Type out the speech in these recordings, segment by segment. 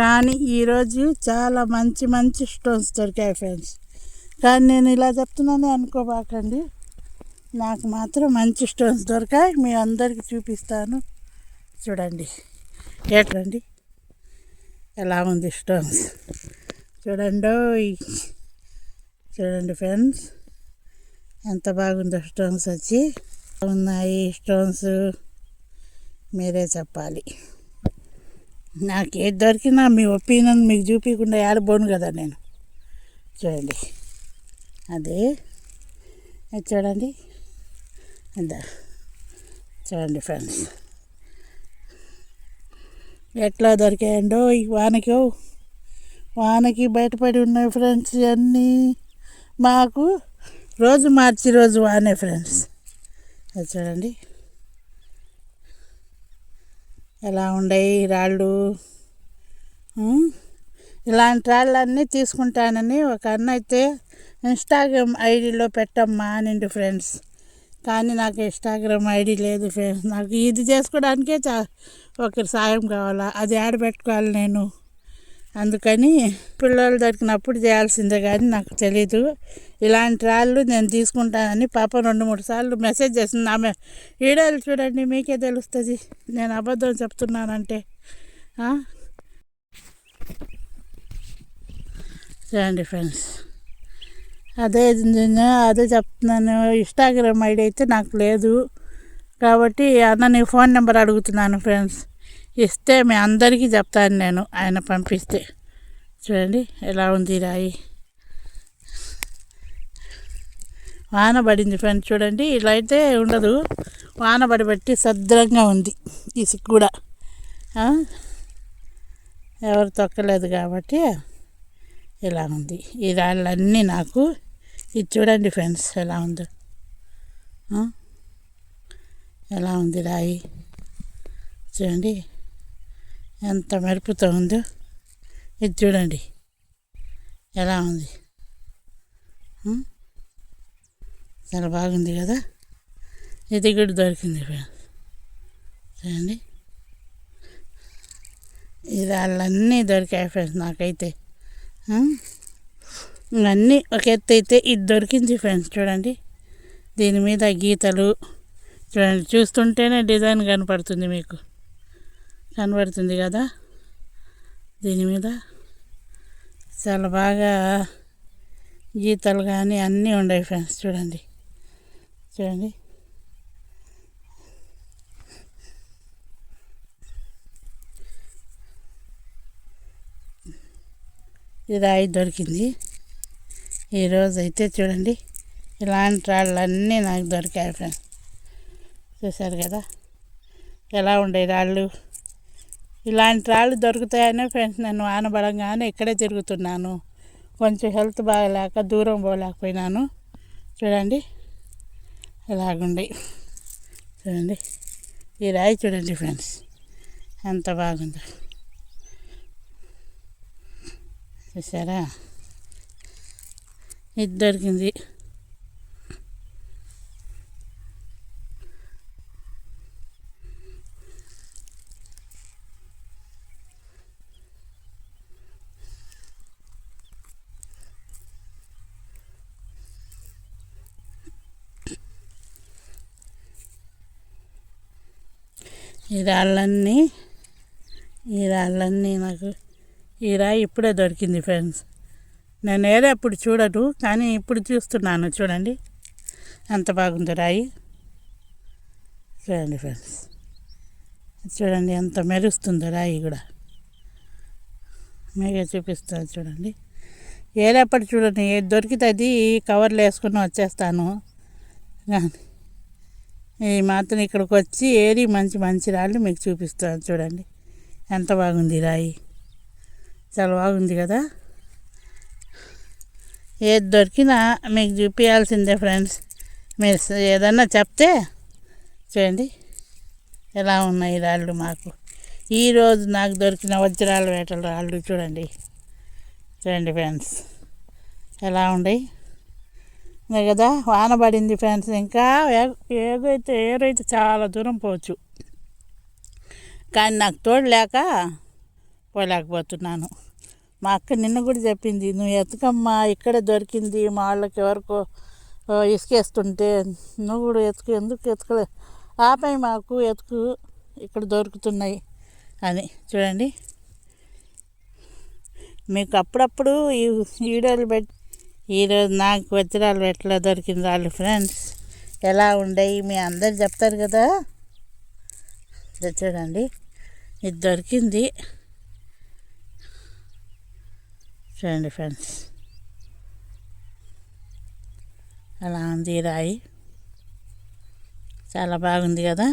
కానీ ఈరోజు చాలా మంచి మంచి స్టోన్స్ దొరికాయి ఫ్రెండ్స్. కానీ నేను ఇలా చెప్తున్నాను అనుకోబాకండి, నాకు మాత్రం మంచి స్టోన్స్ దొరికాయి. మీ అందరికీ చూపిస్తాను. చూడండి ఏంటండి ఎలా ఉంది స్టోన్స్. చూడండి చూడండి ఫ్రెండ్స్, ఎంత బాగుందో స్టోన్స్ వచ్చి ఉన్నాయి. స్టోన్స్ మీరే చెప్పాలి. నాకు ఏది దొరికినా మీ ఒపీనియన్ మీకు చూపించకుండా ఏడబోను కదా నేను. చూడండి అదే చూడండి అదా చూడండి ఫ్రెండ్స్ ఎట్లా దొరికాయండో ఈ వానకి బయటపడి ఉన్నాయి ఫ్రెండ్స్. అన్నీ మాకు రోజు మార్చి రోజు వానే ఫ్రెండ్స్. అది చూడండి ఎలా ఉండయి రాళ్ళు. ఇలాంటి రాళ్ళన్నీ తీసుకుంటానని ఒక అన్న అయితే ఇన్స్టాగ్రామ్ ఐడిలో పెట్టమ్మా అనిండు ఫ్రెండ్స్. కానీ నాకు ఇన్స్టాగ్రామ్ ఐడి లేదు ఫ్రెండ్స్. నాకు ఇది చేసుకోవడానికే ఒకరి సాయం కావాలా, అది యాడ్ పెట్టుకోవాలి నేను. అందుకని పిల్లలు దొరికినప్పుడు చేయాల్సిందే. కానీ నాకు తెలీదు. ఇలాంటి రాళ్ళు నేను తీసుకుంటానని పాప 2-3 సార్లు మెసేజ్ చేసింది. ఆమె వీడియోలు చూడండి, మీకే తెలుస్తుంది నేను అబద్ధం చెప్తున్నానంటే. చూడండి ఫ్రెండ్స్, అదే చెప్తున్నాను. ఇన్స్టాగ్రామ్ ఐడి అయితే నాకు లేదు కాబట్టి అన్న నీ ఫోన్ నెంబర్ అడుగుతున్నాను ఫ్రెండ్స్. ఇస్తే మీ అందరికీ చెప్తాను నేను, ఆయన పంపిస్తే. చూడండి ఎలా ఉంది రాయి. వాన పడింది ఫ్రెండ్స్. చూడండి ఇలా అయితే ఉండదు, వాన బట్టి సద్రంగా ఉంది. ఇసుక కూడా ఎవరు తొక్కలేదు కాబట్టి ఇలా ఉంది. ఈ రాళ్ళన్నీ నాకు ఇది చూడండి ఫ్రెండ్స్ ఎలా ఉందో. ఎలా ఉంది రాయి చూడండి ఎంత మెరుపుతో ఉందో. ఇది చూడండి ఎలా ఉంది. చాలా బాగుంది కదా. ఇది కూడా దొరికింది ఫ్రెండ్స్. చూడండి ఈ రాళ్ళన్నీ దొరికాయి ఫ్రెండ్స్ నాకైతే. ఇవన్నీ ఒక ఎత్తు అయితే ఇది దొరికింది ఫ్రెండ్స్. చూడండి దీని మీద గీతలు చూడండి, చూస్తుంటేనే డిజైన్ కనపడుతుంది, మీకు కనబడుతుంది కదా. దీని మీద చాలా బాగా గీతలు కానీ అన్నీ ఉన్నాయి ఫ్రెండ్స్. చూడండి చూడండి ఈ రాయి దొరికింది ఈరోజు అయితే. చూడండి ఇలాంటి రాళ్ళన్నీ నాకు దొరికాయి ఫ్రెండ్స్. చూశారు కదా ఎలా ఉండే రాళ్ళు. ఇలాంటి రాళ్ళు దొరుకుతాయనే ఫ్రెండ్స్ నేను వానబడంగానే ఇక్కడే తిరుగుతున్నాను. కొంచెం హెల్త్ బాగలేక దూరం పోలేకపోయినాను. చూడండి ఎలాగుండే. చూడండి ఈ రాయి చూడండి ఫ్రెండ్స్ ఎంత బాగుందో. చూసారా ఇది దొరికింది. ఈ రాళ్ళన్నీ నాకు ఈ రాయి ఇప్పుడే దొరికింది ఫ్రెండ్స్. నేను ఎప్పుడు చూడను కానీ ఇప్పుడు చూస్తున్నాను. చూడండి ఎంత బాగుందో రాయి. చూడండి ఫ్రెండ్స్ చూడండి ఎంత మెరుస్తుందో రాయి కూడా. మీకే చూపిస్తాను చూడండి. ఏదప్పుడు చూడండి, ఏది దొరికితే అది కవర్లు వేసుకుని వచ్చేస్తాను. ఈ మాత్రం ఇక్కడికి వచ్చి ఏరి మంచి మంచి రాళ్ళు మీకు చూపిస్తాను. చూడండి ఎంత బాగుంది రాయి, చాలా బాగుంది కదా. ఏది దొరికినా మీకు చూపించాల్సిందే ఫ్రెండ్స్. మీరు ఏదన్నా చెప్తే చూడండి ఎలా ఉన్నాయి రాళ్ళు మాకు. ఈరోజు నాకు దొరికిన వజ్రాల వేటల రాళ్ళు చూడండి. చూడండి ఫ్రెండ్స్ ఎలా ఉన్నాయి కదా. వాన పడింది ఫ్రెండ్స్. ఇంకా ఏరైతే చాలా దూరం పోవచ్చు, కానీ నాకు తోడు లేక పోలేకపోతున్నాను. మా అక్క నిన్న కూడా చెప్పింది, నువ్వు ఎతకమ్మా, ఇక్కడే దొరికింది, మా వాళ్ళకి ఎవరికో ఇసుకేస్తుంటే నువ్వు కూడా ఎతుకు, ఎందుకు ఎతకలే, ఆపై మాకు ఎతుకు, ఇక్కడ దొరుకుతున్నాయి అని. చూడండి, మీకు అప్పుడప్పుడు ఈ వీడియోలు పెట్టి, ఈరోజు నాకు వజ్రాలు ఎట్లా దొరికిన రాళ్ళు ఫ్రెండ్స్, ఎలా ఉండయి మీ అందరు చెప్తారు కదా. చూడండి, ఇది దొరికింది. చూడండి ఫ్రెండ్స్, అలా ఉంది రాయి, చాలా బాగుంది కదా.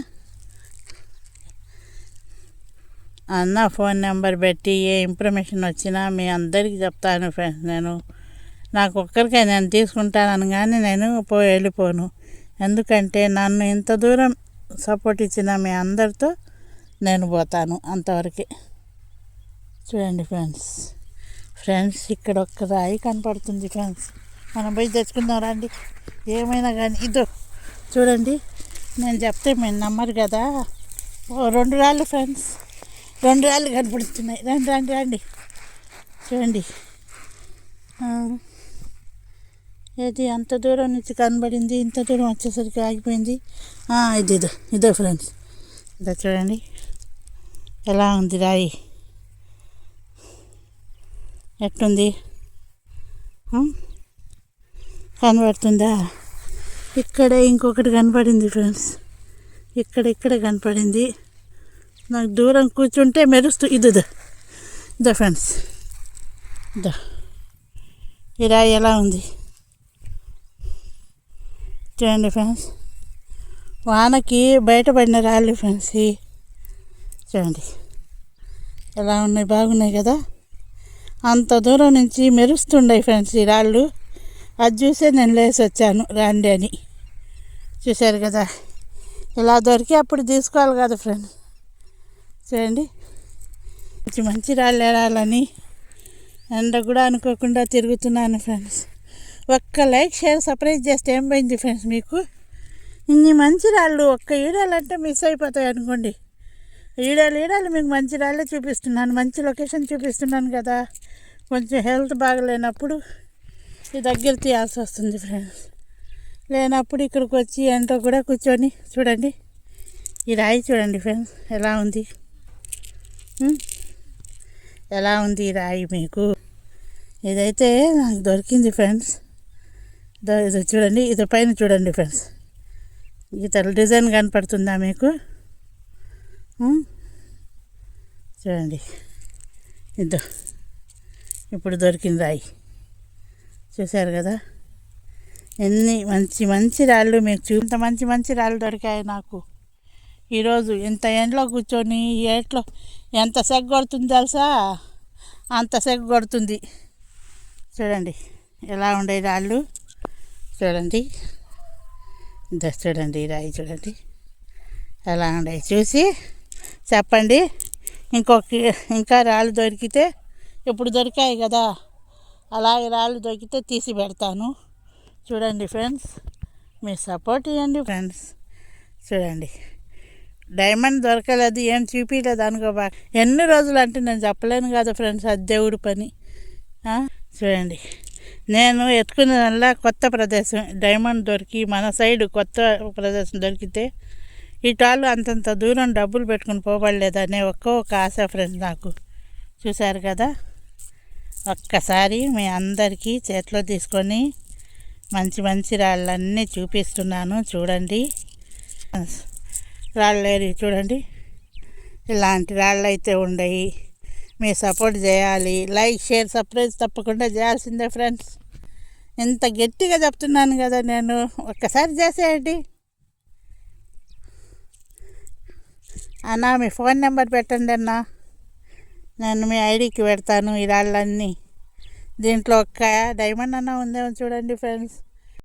అన్న ఫోన్ నెంబర్ పెట్టి ఏ ఇన్ఫర్మేషన్ వచ్చినా మీ అందరికీ చెప్తాను ఫ్రెండ్స్. నాకు ఒక్కరికే నేను తీసుకుంటాను కానీ నేను వెళ్ళిపోను. ఎందుకంటే నన్ను ఇంత దూరం సపోర్ట్ ఇచ్చిన మీ అందరితో నేను పోతాను అంతవరకే. చూడండి ఫ్రెండ్స్ ఇక్కడ ఒక్క రాయి కనపడుతుంది ఫ్రెండ్స్. మనం పోయి తెచ్చుకుందాం రండి, ఏమైనా కానీ. ఇదో చూడండి, నేను చెప్తే మీరు నమ్మరు కదా. 2 రాళ్ళు ఫ్రెండ్స్, 2 రాళ్ళు కనపడుతున్నాయి. రండి చూడండి. ఏది అంత దూరం నుంచి కనబడింది, ఇంత దూరం వచ్చేసరికి ఆగిపోయింది. ఇదో ఫ్రెండ్స్, ఇదో చూడండి ఎలా ఉంది రాయి, ఎట్టుంది కనబడుతుందా? ఇక్కడ ఇంకొకటి కనపడింది ఫ్రెండ్స్, ఇక్కడ కనపడింది. నాకు దూరం కూర్చుంటే మెరుస్తూ ఇదో ఫ్రెండ్స్, ఈ రాయి ఎలా ఉంది చూడండి ఫ్రెండ్స్. వానకి బయటపడిన రాళ్ళు ఫ్రెండ్స్. చూడండి ఎలా ఉన్నాయి, బాగున్నాయి కదా. అంత దూరం నుంచి మెరుస్తుండే ఫ్రెండ్స్ ఈ రాళ్ళు. అది చూసే నేను లేచి వచ్చాను రండి అని. చూశారు కదా, ఇలా దొరికి అప్పుడు తీసుకోవాలి కదా ఫ్రెండ్స్. చూడండి, మంచి రాళ్ళు ఏడాలని ఎండ కూడా అనుకోకుండా తిరుగుతున్నాను ఫ్రెండ్స్. ఒక్క లైక్, షేర్, సబ్స్క్రైబ్ చేస్తే ఏం పోయింది ఫ్రెండ్స్ మీకు. ఇన్ని మంచి రాళ్ళు ఒక్క వీడియోలంటే మిస్ అయిపోతాయి అనుకోండి. వీడియోలు మీకు మంచి రాళ్ళే చూపిస్తున్నాను, మంచి లొకేషన్ చూపిస్తున్నాను కదా. కొంచెం హెల్త్ బాగలేనప్పుడు ఈ దగ్గర తీయాల్సి వస్తుంది ఫ్రెండ్స్. లేనప్పుడు ఇక్కడికి వచ్చి ఎంతో కూడా కూర్చొని చూడండి ఈ రాయి. చూడండి ఫ్రెండ్స్ ఎలా ఉంది, ఈ రాయి మీకు. ఇదైతే నాకు దొరికింది ఫ్రెండ్స్. ఇది చూడండి, ఇది పైన చూడండి ఫ్రెండ్స్, గీతలు డిజైన్ కనపడుతుందా మీకు? చూడండి, ఇప్పుడు దొరికింది రాయి. చూశారు కదా, ఎన్ని మంచి రాళ్ళు మీకు ఇంత మంచి రాళ్ళు దొరికాయి నాకు ఈరోజు. ఇంత ఎండలో కూర్చొని ఈ ఏట్లో ఎంత సెగ కొడుతుంది తెలుసా, అంత సెగ కొడుతుంది. చూడండి ఎలా ఉండే రాళ్ళు, చూడండి చూడండి ఈ రాయి చూడండి ఎలా ఉండే. చూసి చెప్పండి, ఇంకా రాళ్ళు దొరికితే, ఇప్పుడు దొరికాయి కదా, అలాగే రాళ్ళు దొరికితే తీసి పెడతాను. చూడండి ఫ్రెండ్స్, మీరు సపోర్ట్ ఇవ్వండి ఫ్రెండ్స్. చూడండి, డైమండ్ దొరకలేదు, ఏం చూపించలేదు అనుకోబా. ఎన్ని రోజులు అంటే నేను చెప్పలేను కదా ఫ్రెండ్స్, అది దేవుడి పని. చూడండి, నేను ఎత్తుకున్నదల్లా కొత్త ప్రదేశం. డైమండ్ దొరికి మన సైడ్ కొత్త ప్రదేశం దొరికితే ఇటాళ్ళు అంతంత దూరం డబ్బులు పెట్టుకుని పోబడలేదనే ఒక ఆశ ఫ్రెండ్స్ నాకు. చూశారు కదా, ఒక్కసారి మీ అందరికీ చేతిలో తీసుకొని మంచి రాళ్ళన్నీ చూపిస్తున్నాను. చూడండి, రాళ్ళు చూడండి, ఇలాంటి రాళ్ళు అయితే ఉండయి. మీరు సపోర్ట్ చేయాలి, లైక్, షేర్, సబ్స్క్రైబ్ తప్పకుండా చేయాల్సిందే ఫ్రెండ్స్. ఇంత గట్టిగా చెప్తున్నాను కదా నేను, ఒక్కసారి చేసేయండి అన్న. మీ ఫోన్ నెంబర్ పెట్టండి అన్న, నేను మీ ఐడికి పెడతాను ఈ రాళ్ళన్నీ. దీంట్లో ఒక్క డైమండ్ అన్న ఉందేమో చూడండి ఫ్రెండ్స్.